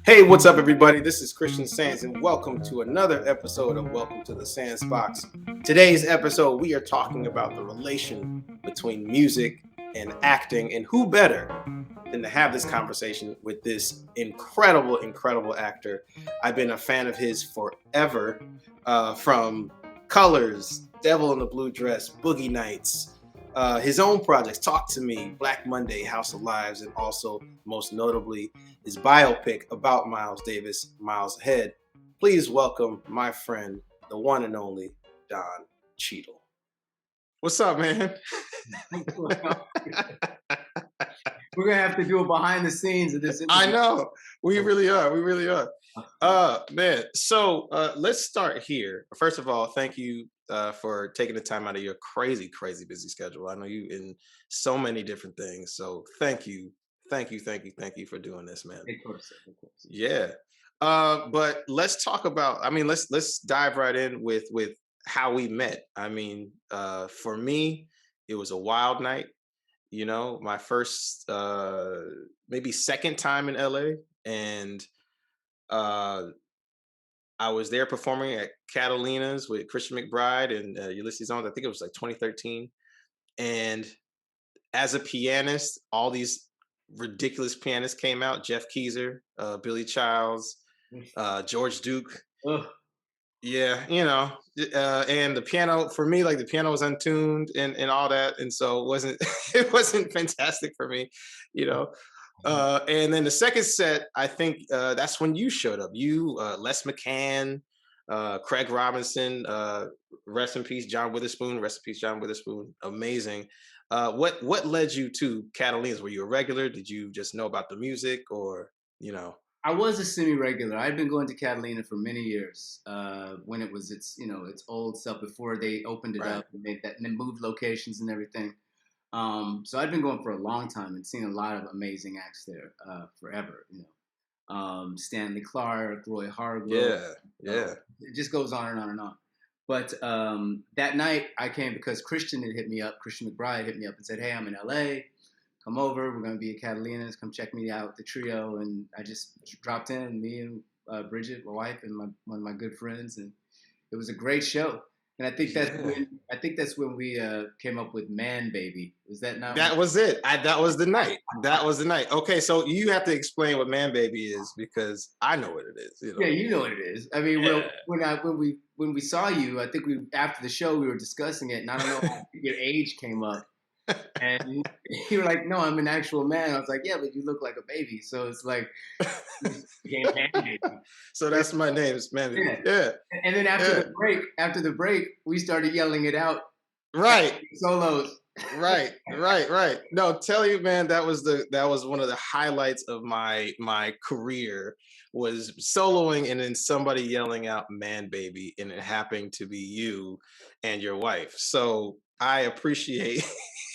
Hey, what's up, everybody? This is Christian Sands, and welcome to another episode of Welcome to the Sands Box. Today's episode, we are talking about the relation between music and acting, and who better than to have this conversation with this incredible actor. I've been a fan of his forever, from Colors, Devil in the Blue Dress, Boogie Nights, his own projects, Talk to Me, Black Monday, House of Lives, and also, most notably, his biopic about Miles Davis, Miles Ahead. Please welcome my friend, the one and only Don Cheadle. What's up, man? We're gonna have to do a behind the scenes of this interview. I know. We really are. Man. So let's start here. First of all, thank you for taking the time out of your crazy busy schedule. I know you in so many different things. So thank you for doing this, man. Of course. Yeah. But let's talk about, let's dive right in with how we met. For me, it was a wild night. You know, my first maybe second time in LA, and I was there performing at Catalina's with Christian McBride and Ulysses On. I think it was like 2013. And as a pianist, all these ridiculous pianists came out: Jeff Keezer, Billy Childs, George Duke. Ugh. Yeah, you know, and the piano for me, like the piano was untuned and all that, and so it wasn't fantastic for me, you know. And then the second set, I think that's when you showed up. You, Les McCann, Craig Robinson, rest in peace, John Witherspoon. Rest in peace, John Witherspoon. Amazing. What led you to Catalina's? Were you a regular? Did you just know about the music, or you know? I was a semi-regular. I'd been going to Catalina for many years when it was its old stuff before they opened it up and and moved locations and everything. So I'd been going for a long time and seen a lot of amazing acts there forever. You know, Stanley Clarke, Roy Hargrove. Yeah. It just goes on and on and on. But that night I came because Christian McBride hit me up and said, "Hey, I'm in LA. Come over. We're going to be at Catalina's. Come check me out, the trio." And I just dropped in, me and Bridget, my wife, and one of my good friends, and it was a great show. And I think that's when we came up with "Man Baby." Was that not? That was it. That was the night. That was the night. Okay, so you have to explain what "Man Baby" is, because I know what it is. You know? Yeah, you know what it is. I mean, when we saw you, I think after the show we were discussing it, and I don't know how your age came up. And you were like, "No, I'm an actual man." I was like, "Yeah, but you look like a baby." So it's like, Man Baby. So that's my name. It's Man Baby. Yeah. And then after the break, we started yelling it out. Right. Solos. Right. No, tell you, man, that was one of the highlights of my career, was soloing and then somebody yelling out "Man Baby," and it happened to be you and your wife. So I appreciate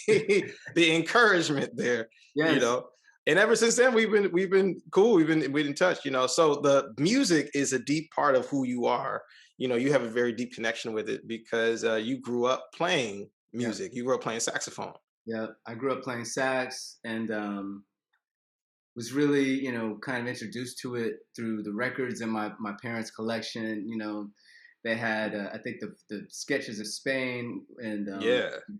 the encouragement there. Yes. You know. And ever since then, we've been cool. We've been in touch, you know. So the music is a deep part of who you are. You know, you have a very deep connection with it because you grew up playing music. You grew up playing saxophone. Yeah, I grew up playing sax and was really, kind of introduced to it through the records in my parents' collection. You know, they had I think the Sketches of Spain and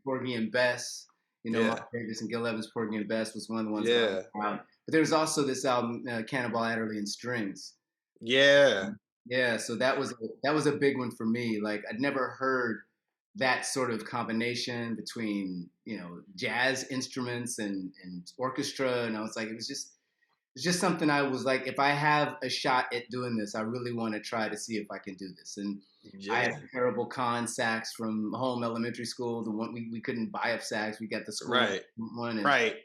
Porgy and Bess. You know, Mark Davis and Gil Evans, Porgy and Bess was one of the ones. Yeah. But there was also this album, Cannonball Adderley and Strings. Yeah. Yeah. So that was a big one for me. Like, I'd never heard that sort of combination between, jazz instruments and orchestra. And I was like, it's just something I was like, if I have a shot at doing this, I really want to try to see if I can do this. And I had a terrible con sax from home elementary school. The one we couldn't buy a sax. We got the school one. And, right.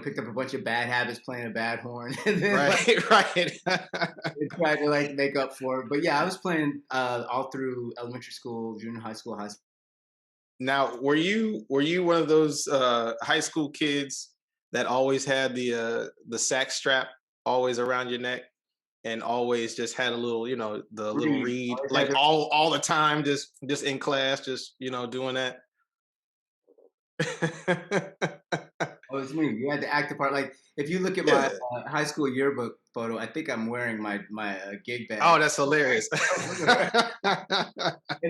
Picked up a bunch of bad habits playing a bad horn. And then, right. tried to make up for it. But yeah, I was playing all through elementary school, junior high school, high school. Now, were you one of those high school kids that always had the sax strap always around your neck, and always just had a little, the little Read. read, Always had like to. all the time, just in class, just doing that. Oh, it's me. You had to act the part. Like if you look at my Yeah. high school yearbook photo, I think I'm wearing my gig Oh, badge that's hilarious. in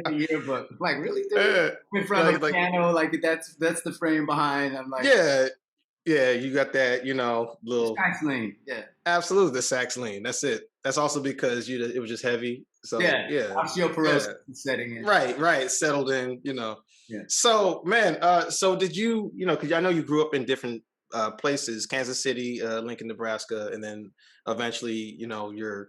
the yearbook. I'm like, really, dude? Yeah. I'm in front of a Like piano. Like that's the frame behind. I'm like, yeah, yeah, you got that, it's little Vaseline. Yeah, absolutely the sax lean. That's it. That's also because it was just heavy. So yeah. yeah, Osteoporosis yeah. is setting in. Right. Settled in. Yeah. So man, so did you, because I know you grew up in different places, Kansas City, Lincoln, Nebraska, and then eventually, you're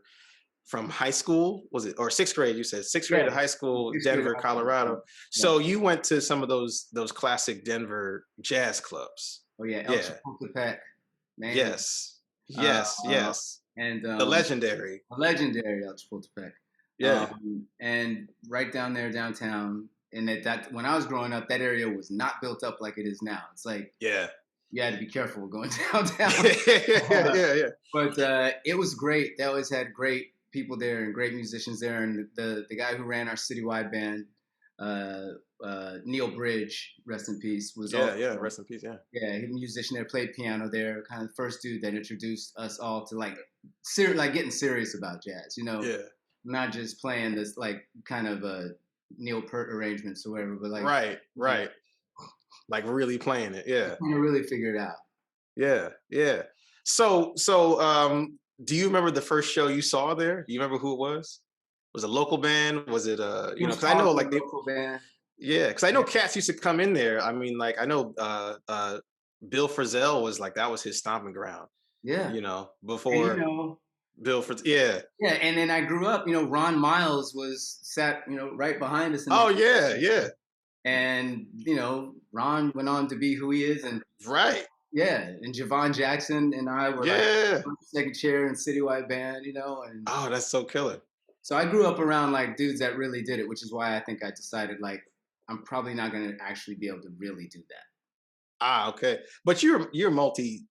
from high school, was it, or sixth grade? You said sixth grade Yeah. to high school, Sixth grade Denver, high school. Colorado. Yeah. So you went to some of those classic Denver jazz clubs. Oh yeah, El Yeah. Chapultepec, man. Yes. Uh, Yes. and The legendary. a legendary El Chapultepec. Yeah. And right down there downtown, and that when I was growing up, that area was not built up like it is now. It's like Yeah. you had to be careful going downtown. Yeah. But it was great. They always had great people there and great musicians there. And the guy who ran our citywide band, Neil Bridge, rest in peace, was Yeah. Rest in peace. Yeah. yeah, he was a musician there, played piano there, kind of the first dude that introduced us all to like getting serious about jazz, Yeah. not just playing this like kind of Neil Peart arrangements or whatever, but like Right. Like really playing it. Yeah. trying to really figure it out. Yeah. So do you remember the first show you saw there? Do you remember who it was? Was it a local band? Was it It was because I know called like the local band. yeah, because I know Yeah. cats used to come in there. I mean, like I know Bill Frisell was like that was his stomping ground, Yeah. And before Bill Frisell. Yeah. yeah, and then I grew up, Ron Miles was sat, right behind us in the Oh yeah. and Ron went on to be who he is, and Right. yeah, and Javon Jackson and I were like Yeah. second chair in citywide band, and Oh, that's so killer. so I grew up around like dudes that really did it, which is why I think I decided like I'm probably not going to actually be able to really do that. Ah, okay. But you're multi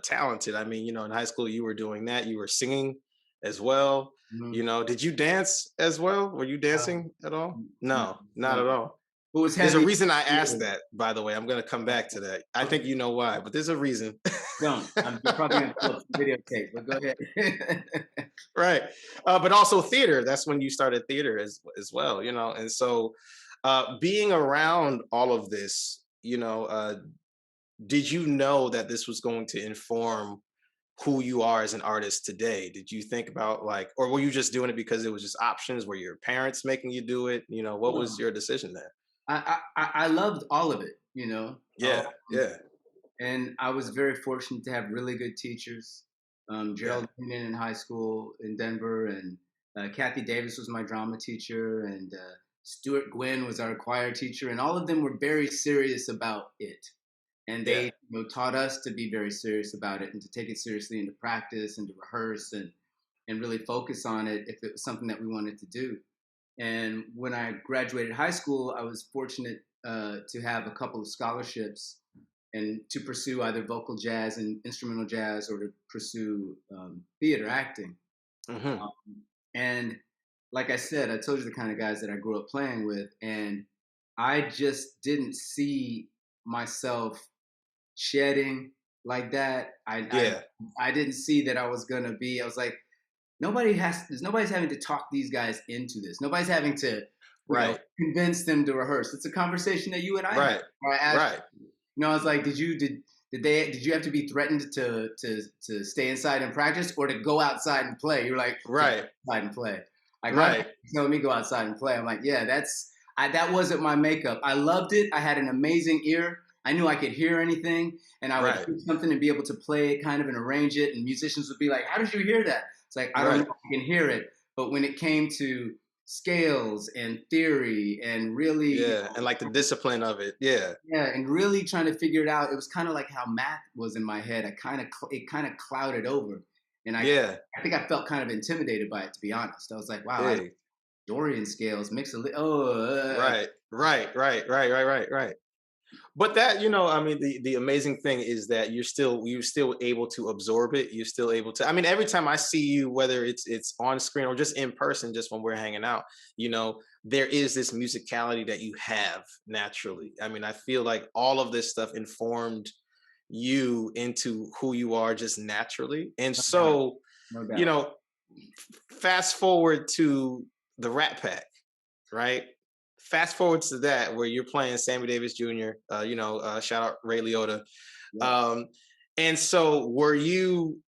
talented. I mean, in high school you were doing that. You were singing as well. Mm-hmm. Did you dance as well? Were you dancing at all? No, not No. at all. What was There's a heavy? reason I asked that, by the way. I'm gonna come back to that. I think you know why, but there's a reason. Don't. You're probably going to pull up some videotape, but go ahead. Right. But also theater. That's when you started theater as well, And so being around all of this, did you know that this was going to inform who you are as an artist today? Did you think about like, or were you just doing it because it was just options? Were your parents making you do it? What was your decision there? I loved all of it. Yeah, yeah, And I was very fortunate to have really good teachers. yeah, Gerald Keenan in high school in Denver, and Kathy Davis was my drama teacher, and Stuart Gwynn was our choir teacher, and all of them were very serious about it. And yeah, they taught us to be very serious about it and to take it seriously and to practice and to rehearse and really focus on it if it was something that we wanted to do. And when I graduated high school, I was fortunate to have a couple of scholarships and to pursue either vocal jazz and instrumental jazz or to pursue theater acting. hmm Um, and like I said, I told you the kind of guys that I grew up playing with, and I just didn't see myself shedding like that. yeah, I didn't see that I was gonna be. I was like, nobody's having to talk these guys into this. Nobody's having to, right, convince them to rehearse. It's a conversation that you and I had. right, Where I asked, right, I was like, did you have to be threatened to stay inside and practice or to go outside and play? You're like, right, outside and play. Like, right, telling me go outside and play. I'm like, yeah, that wasn't my makeup. I loved it. I had an amazing ear. I knew I could hear anything, and I would right, hear something and be able to play it kind of and arrange it. And musicians would be like, how did you hear that? It's like, I don't know right. if I can hear it. But when it came to scales and theory and really, Yeah, and like the discipline of it. Yeah, yeah, and really trying to figure it out, it was kind of like how math was in my head. It kind of clouded over, and yeah, I think I felt kind of intimidated by it, to be honest. I was like, wow, big. Dorian scales, mix a Right. But that, I mean, the amazing thing is that you're still able to absorb it. You're still able to. I mean, every time I see you, whether it's on screen or just in person, just when we're hanging out, there is this musicality that you have naturally. I mean, I feel like all of this stuff informed you into who you are just naturally. And No doubt. so, No you doubt. know, fast forward to the Rat Pack, right? Fast forward to that where you're playing Sammy Davis Jr. Shout out Ray Liotta. Yeah, Um, and so were you?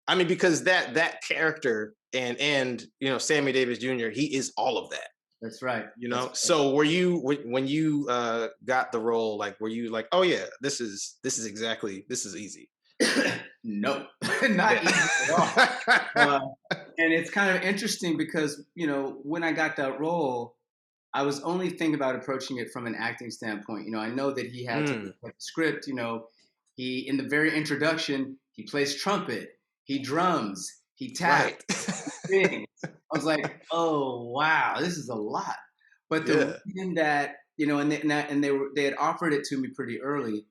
I mean, because that character and Sammy Davis Jr. He is all of that. that's right. That's So were you when you got the role? Like, were you like, oh yeah, this is easy? right. No, not Yeah. easy at all. Uh, and it's kind of interesting because when I got that role, I was only thinking about approaching it from an acting standpoint. I know that he had to Mm, like the script. He in the very introduction he plays trumpet, he drums, he taps, right. he sings. I was like, oh wow, this is a lot. But the Yeah. reason that they had offered it to me pretty early,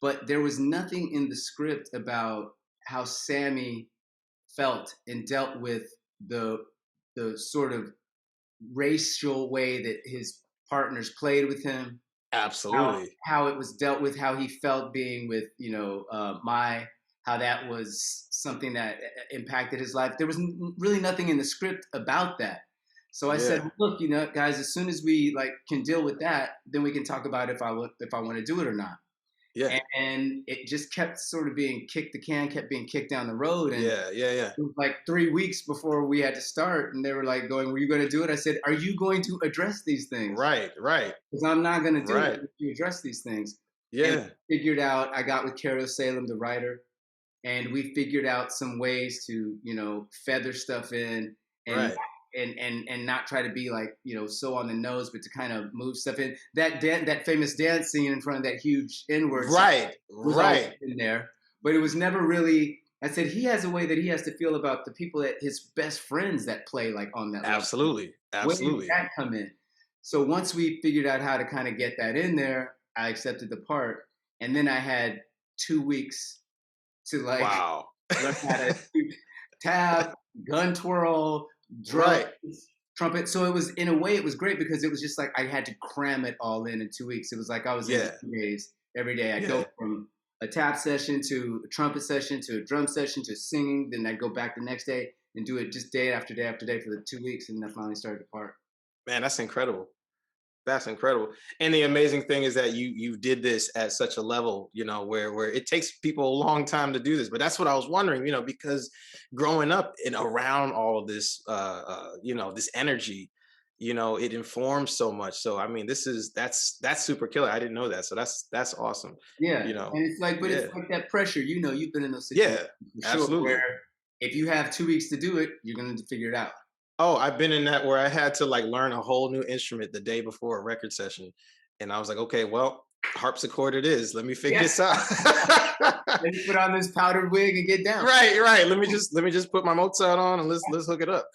but there was nothing in the script about how Sammy felt and dealt with the the sort of racial way that his partners played with him, how Absolutely. how it was dealt with, how he felt being with my how that was something that impacted his life. There was really nothing in the script about that. So I said, Yeah. look, guys, as soon as we like can deal with that, then we can talk about if I want to do it or not. Yeah. And it just kept sort of being kicked. The can kept being kicked down the road, and Yeah. Yeah. Yeah. it was like 3 weeks before we had to start, and they were like going, "Were you going to do it?" I said, "Are you going to address these things? Right. Right. Because I'm not going to do it Right. if you address these things." And Yeah. we figured out. I got with Carol Salem, the writer, and we figured out some ways to feather stuff in and Right. not try to be like so on the nose, but to kind of move stuff in. That famous dance scene in front of that huge N-word sign Right. was always Right. in there, but it was never really. I said he has a way that he has to feel about the people that his best friends that play like on that level. Absolutely. Where did Absolutely. that come in? So once we figured out how to kind of get that in there, I accepted the part, and then I had 2 weeks to like Wow. learn how to tap, gun twirl, drums, Right. trumpet. So it was in a way it was great because it was just like I had to cram it all in 2 weeks. It was like I was in Yeah. 2 days every day. I'd go Yeah. from a tap session to a trumpet session to a drum session to singing. Then I'd go back the next day and do it just day after day after day for the 2 weeks, and then I finally started the part. Man, that's incredible. That's incredible. And the amazing thing is that you did this at such a level, where it takes people a long time to do this. But that's what I was wondering, because growing up and around all of this, this energy, it informs so much. So I mean, that's super killer. I didn't know that. So that's awesome. Yeah, You know, and it's like, but it's yeah, like that pressure. You've been in those situations yeah, for sure, absolutely. where if you have 2 weeks to do it, you're going to figure it out. Oh, I've been in that where I had to like learn a whole new instrument the day before a record session. And I was like, okay, well, harpsichord it is. Let me figure Yeah, this out. let me put on this powdered wig and get down. Right, right. Let me just put my Mozart on and let's hook it up.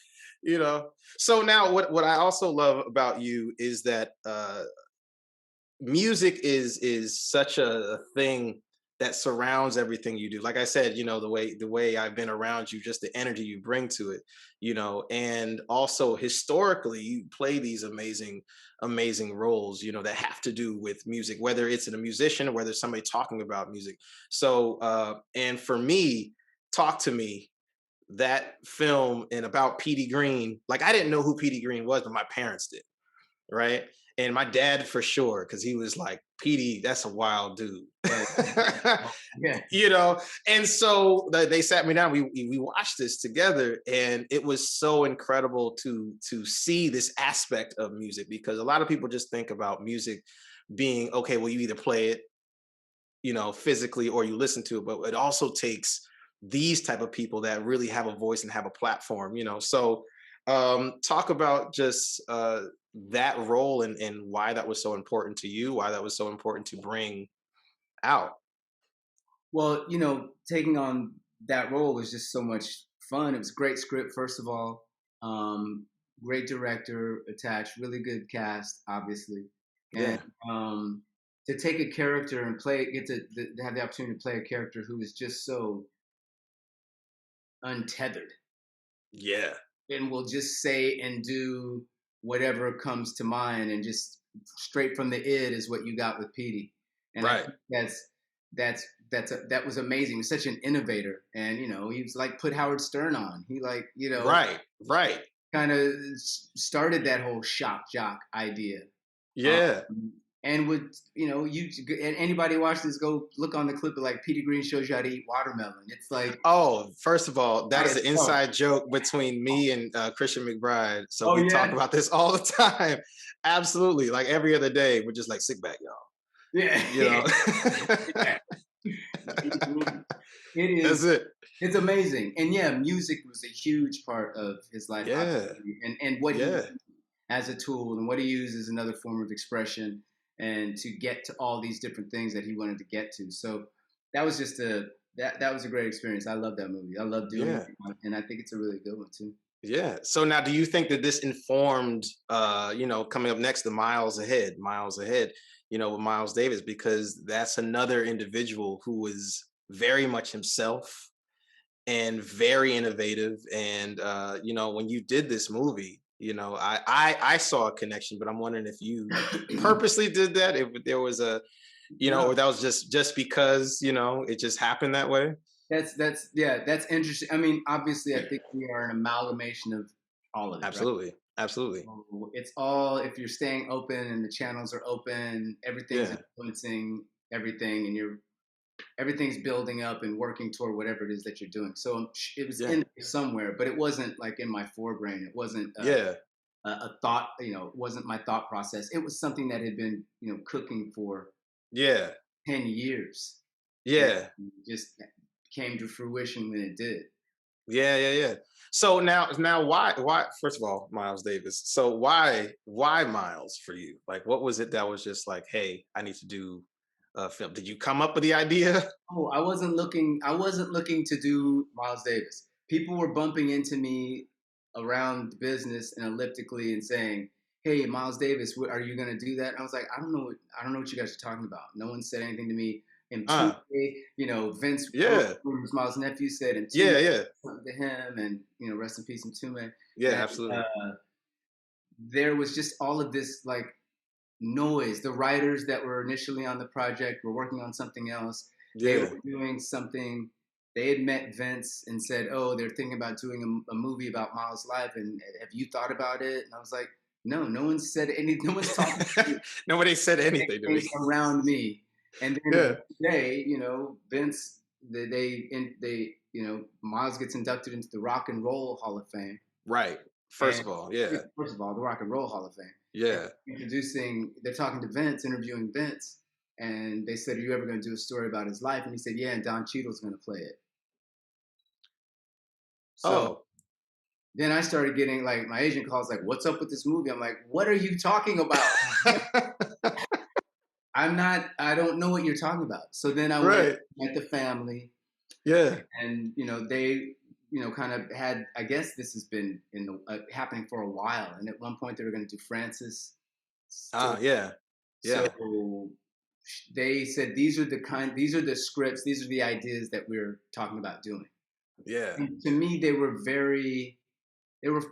So now what I also love about you is that music is such a thing that surrounds everything you do. Like I said, the way I've been around you, just the energy you bring to it, and also historically you play these amazing roles, that have to do with music, whether it's in a musician or whether it's somebody talking about music. So and for me, Talk to Me, that film and about Petey Green, like I didn't know who Petey Green was, but my parents did, right? And my dad for sure, because he was like, Petey, that's a wild dude. Yeah, yeah, you know, and so they sat me down. We watched this together, and it was so incredible to see this aspect of music, because a lot of people just think about music being okay. Well, you either play it, physically, or you listen to it, but it also takes these type of people that really have a voice and have a platform. So talk about just that role and why that was so important to you, why that was so important to bring out. Well, taking on that role was just so much fun. It was a great script, first of all. Great director attached, really good cast, obviously. And Yeah. um, to take a character and get to have the opportunity to play a character who is just so untethered Yeah. and will just say and do whatever comes to mind, and just straight from the id is what you got with Petey. And I Right. think that was amazing. He was such an innovator, and he was like put Howard Stern on. He like Right. Right. kind of started that whole shock jock idea. Yeah. And would and anybody watch this, go look on the clip of like Petey Green shows you how to eat watermelon. It's like, Oh, first of all, that is an oh, inside joke between me and Christian McBride. So oh we talk yeah, about this all the time. Absolutely. Like every other day, we're just like, sit back, y'all. yeah, You know? yeah. It That's is. it. It's amazing, and yeah, music was a huge part of his life, Yeah. obviously, and what he Yeah. as a tool, and what he used as another form of expression, and to get to all these different things that he wanted to get to. So that was just that was a great experience. I love that movie. I love doing Yeah. it, and I think it's a really good one too. Yeah. So now do you think that this informed coming up next to Miles Ahead, with Miles Davis, because that's another individual who was very much himself and very innovative. And when you did this movie, I saw a connection, but I'm wondering if you purposely did that, if there was a, No, or that was just because, it just happened that way. that's interesting. I mean, obviously, I think we are an amalgamation of all of it, right? Absolutely. Absolutely. So it's all, if you're staying open and the channels are open, everything's Yeah. influencing everything, and everything's building up and working toward whatever it is that you're doing. So it was Yeah. in there somewhere, but it wasn't like in my forebrain. It wasn't Yeah. a thought. It wasn't my thought process. It was something that had been cooking for Yeah. 10 years, and Yeah. just came to fruition when it did. Yeah, yeah, yeah. So now, why? First of all, Miles Davis. So why Miles for you? Like, what was it that was just like, hey, I need to do a film? Did you come up with the idea? Oh, I wasn't looking. I wasn't looking to do Miles Davis. People were bumping into me around the business and elliptically and saying, "Hey, Miles Davis, are you going to do that?" And I was like, "I don't know. I don't know what you guys are talking about. No one said anything to me." And Uh, Vince, yeah, who's Miles' nephew, said, and yeah, yeah, something to him, and rest in peace, Mtume. yeah, And absolutely. there was just all of this like noise. The writers that were initially on the project were working on something else. They Yeah, were doing something. They had met Vince and said, "Oh, they're thinking about doing a movie about Miles' life, and have you thought about it?" And I was like, "No, no one said anything. No one's talking nobody said anything to me. around me." And then Yeah, today, Vince, Miles gets inducted into the Rock and Roll Hall of Fame. right. First And of all, yeah, first of all, the Rock and Roll Hall of Fame. And yeah. they're talking to Vince, interviewing Vince, and they said, "Are you ever going to do a story about his life?" And he said, "Yeah, and Don Cheadle's going to play it." So Oh, then I started getting like, my agent calls like, "What's up with this movie?" I'm like, "What are you talking about?" I don't know what you're talking about. So then I went, right. met the family, Yeah. and they kind of had, I guess this has been happening for a while, and at one point they were going to do Francis. Yeah, yeah, So they said, these are the scripts, these are the ideas that we're talking about doing. yeah, And to me, they were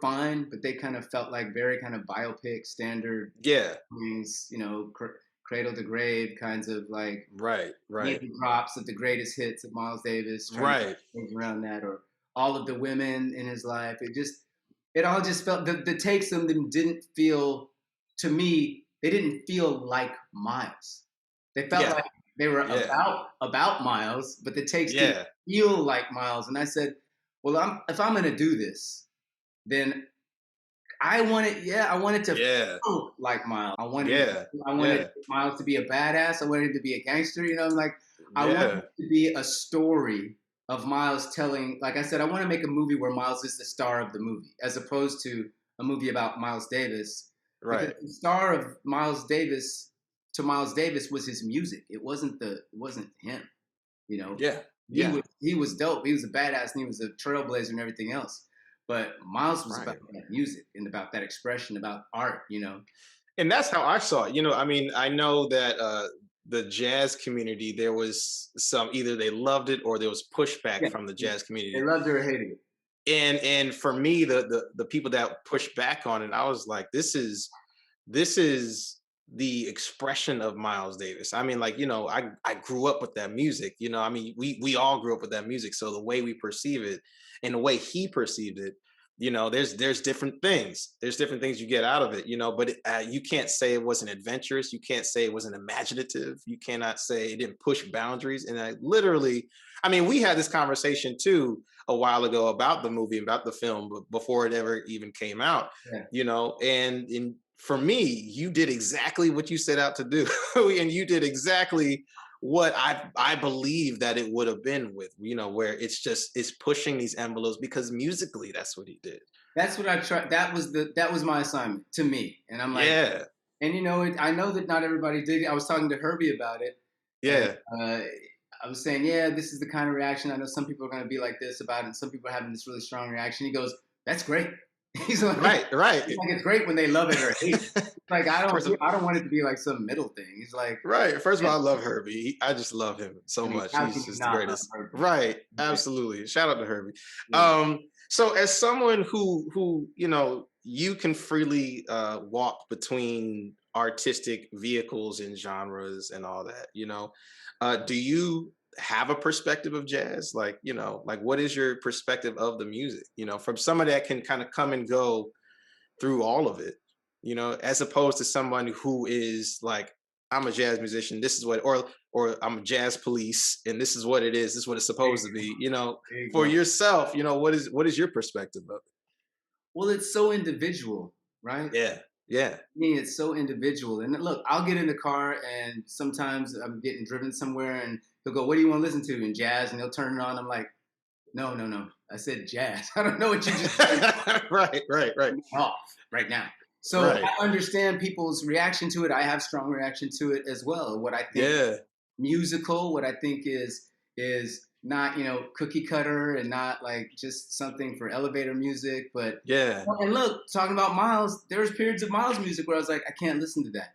fine, but they kind of felt like very kind of biopic standard yeah. things, cradle to grave kinds of like Right, right, name drops of the greatest hits of Miles Davis, trying to right. things around that, or all of the women in his life. It all just felt, the takes of them didn't feel, to me, they didn't feel like Miles. They felt Yeah, like they were yeah, about Miles, but the takes didn't yeah, feel like Miles. And I said, well, if I'm gonna do this, then I want it to yeah, feel like Miles. yeah, I wanted yeah, Miles to be a badass. I wanted him to be a gangster. I'm like, I want yeah, it to be a story of Miles telling. Like I said, I want to make a movie where Miles is the star of the movie, as opposed to a movie about Miles Davis, because right. the star of Miles Davis was his music. It wasn't him. You know, Yeah, yeah, he was dope. He was a badass, and he was a trailblazer and everything else. But Miles was about right. that music and about that expression, about art. And that's how I saw it. I mean, I know that the jazz community, there was some, either they loved it or there was pushback Yeah, from the yeah. jazz They community. loved it or hated it. And for me, the people that pushed back on it, I was like, this is the expression of Miles Davis. I mean, like, I grew up with that music. I mean, we all grew up with that music. So the way we perceive it and the way he perceived it, there's different things. There's different things you get out of it. But you can't say it wasn't adventurous. You can't say it wasn't imaginative. You cannot say it didn't push boundaries. And I mean, we had this conversation too a while ago about the movie, about the film, but before it ever even came out. Yeah. And for me, you did exactly what you set out to do, and you did exactly what I believe that it would have been with, where it's pushing these envelopes because musically that's what he did. That's what I tried. That was my assignment to me, and I'm like, Yeah, and I know that not everybody did it. I was talking to Herbie about it, and yeah, I was saying, yeah, this is the kind of reaction. I know some people are going to be like this about it, and some people are having this really strong reaction. He goes, "That's great." He's like, right. he's like, it's great when they love it or hate it. Like First of, I don't want it to be like some middle thing. He's like, right. First of yeah. all, I love Herbie. I just love him so I mean, much. how He's can you just the not love greatest. Herbie? Right. Yeah. Absolutely. Shout out to Herbie. Yeah. So as someone who you can freely walk between artistic vehicles and genres and all that, do you have a perspective of jazz? Like what is your perspective of the music? From someone that can kind of come and go through all of it, as opposed to someone who is like, I'm a jazz musician, this is what, or I'm a jazz police and this is what it is, this is what it's supposed to be, There you for go. yourself, what is your perspective of Well, it's so individual, right? it? Yeah, Me, it's so individual. And look, I'll get in the car and sometimes I'm getting driven somewhere and he'll go, "What do you want to listen to?" In jazz, and he'll turn it on. I'm like, no, no, no. I said jazz. I don't know what you just said. right, Off right now. So right, I understand people's reaction to it. I have strong reaction to it as well. What I think yeah, musical, what I think is not cookie cutter and not like just something for elevator music. But yeah, and look, talking about Miles, there was periods of Miles music where I was like, I can't listen to that.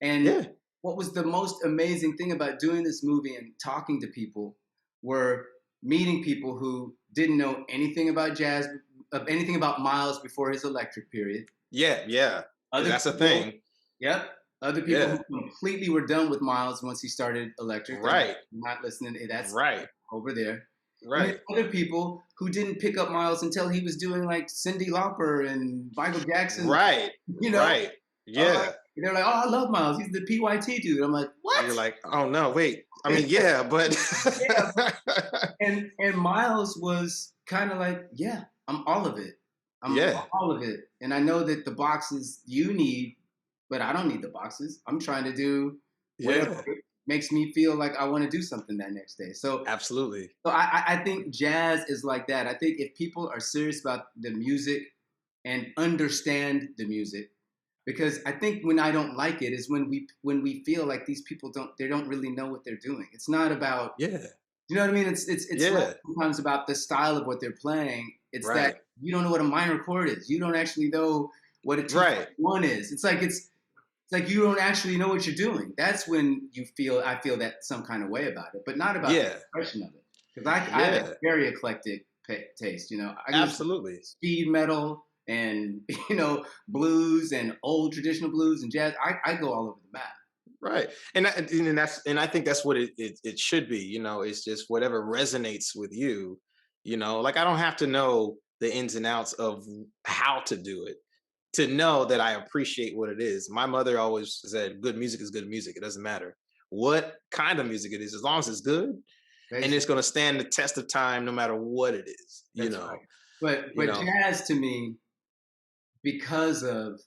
And yeah, what was the most amazing thing about doing this movie and talking to people were meeting people who didn't know anything about jazz, anything about Miles before his electric period. yeah. Other That's a people, thing. yep. Other people Yeah, who completely were done with Miles once he started electric. They're right, not listening. That's right, over there. And then right, other people who didn't pick up Miles until he was doing like Cyndi Lauper and Michael Jackson. right, You know, right, yeah. they're like, "Oh, I love Miles. He's the PYT dude." I'm like, And you're "What?" like, oh no, wait. I mean, yeah, but Yeah. And Miles was kind of like, "Yeah, I'm all of it. I'm yeah, all of it." And I know that the boxes you need, but I don't need the boxes. I'm trying to do whatever yeah, makes me feel like I want to do something that next day. absolutely. So I think jazz is like that. I think if people are serious about the music and understand the music, because I think when I don't like it is when we feel like these people don't really know what they're doing. It's not about, Yeah, you know what I mean? It's less yeah, sometimes about the style of what they're playing. It's that right, you don't know what a minor chord is. You don't actually know what a right. 2-1 is. It's like you don't actually know what you're doing. That's when I feel that some kind of way about it, but not about the Yeah, expression of it. Because I have a yeah, very eclectic taste. I can listen to absolutely. speed metal and blues and old traditional blues and jazz. I go all over the map. Right. And I think that's what it should be, it's just whatever resonates with you, like I don't have to know the ins and outs of how to do it to know that I appreciate what it is. My mother always said, good music is good music. It doesn't matter what kind of music it is, as long as it's good and it's Basically, going to stand the test of time, no matter what it is. that's right. You But know. jazz to me, because of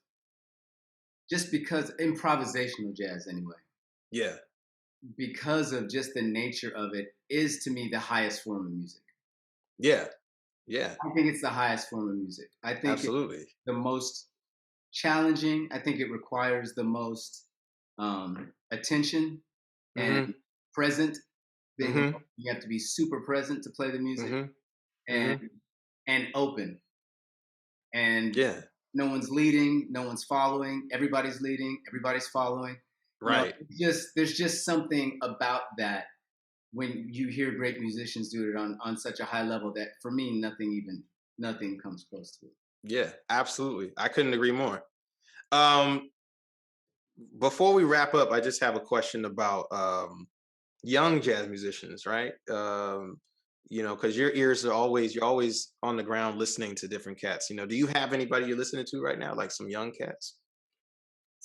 because improvisational jazz anyway, Yeah, because of just the nature of it, is to me the highest form of music. yeah, yeah, I think it's the highest form of music. I think it's absolutely. the most challenging. I think it requires the most attention and Hmm. present. Hmm. You have to be super present to play the music Hmm. and Hmm. open. And Yeah, no one's leading, no one's following. Everybody's leading, everybody's following. Right. There's just something about that when you hear great musicians do it on such a high level that for me nothing comes close to it. Yeah, absolutely. I couldn't agree more. Um, Before we wrap up, I just have a question about young jazz musicians, right? Because you're always on the ground listening to different cats. Do you have anybody you're listening to right now, like some young cats?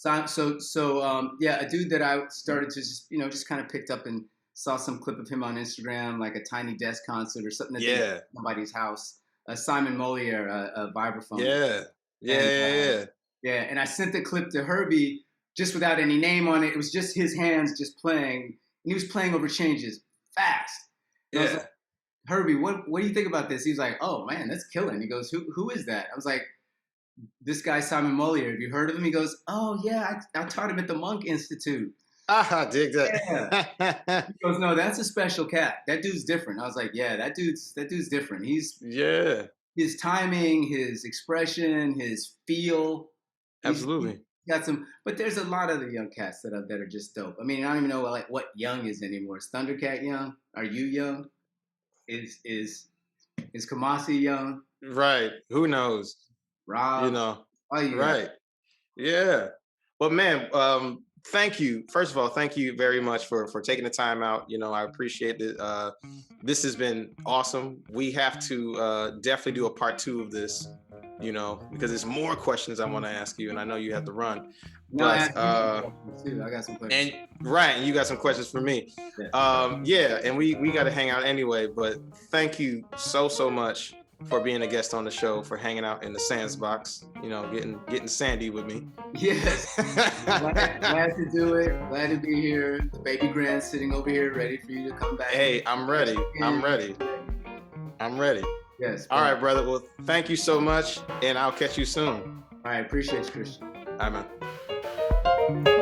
Yeah, a dude that I started to just kind of picked up and saw some clip of him on Instagram, like a Tiny Desk concert or something that they did Yeah, at somebody's house. Simon Moliere, a vibraphone, yeah, yeah, and yeah, yeah. yeah, and I sent the clip to Herbie just without any name on it. It was just his hands just playing, and he was playing over changes fast. And I was Yeah. like, Herbie, what do you think about this? He was like, oh man, that's killing. He goes, who is that? I was like, this guy Simon Moliere. Have you heard of him? He goes, oh yeah, I taught him at the Monk Institute. Ah, dig Yeah. that. He goes, no, that's a special cat. That dude's different. I was like, yeah, that dude's different. He's Yeah, his timing, his expression, his feel. He's absolutely. got some, but there's a lot of the young cats that are just dope. I mean, I don't even know like what young is anymore. Is Thundercat young? Are you young? Is Kamasi young? Right. Who knows? You Rob? know. Oh, you got Right. Yeah. Well, man, thank you. First of all, thank you very much for taking the time out. I appreciate it. This has been awesome. We have to definitely do a part 2 of this, because there's more questions I want to ask you, and I know you have to run. no. I But too. I got some questions. and you got some questions for me. Yeah, and we got to hang out anyway. But thank you so much for being a guest on the show, for hanging out in the Sands box, getting sandy with me. Yes. Glad to do it. Glad to be here. The baby grand sitting over here ready for you to come back. Hey, I'm ready. I'm ready. Yes. All right, brother. Well, thank you so much, and I'll catch you soon. All right. Appreciate you, Christian. All right, man.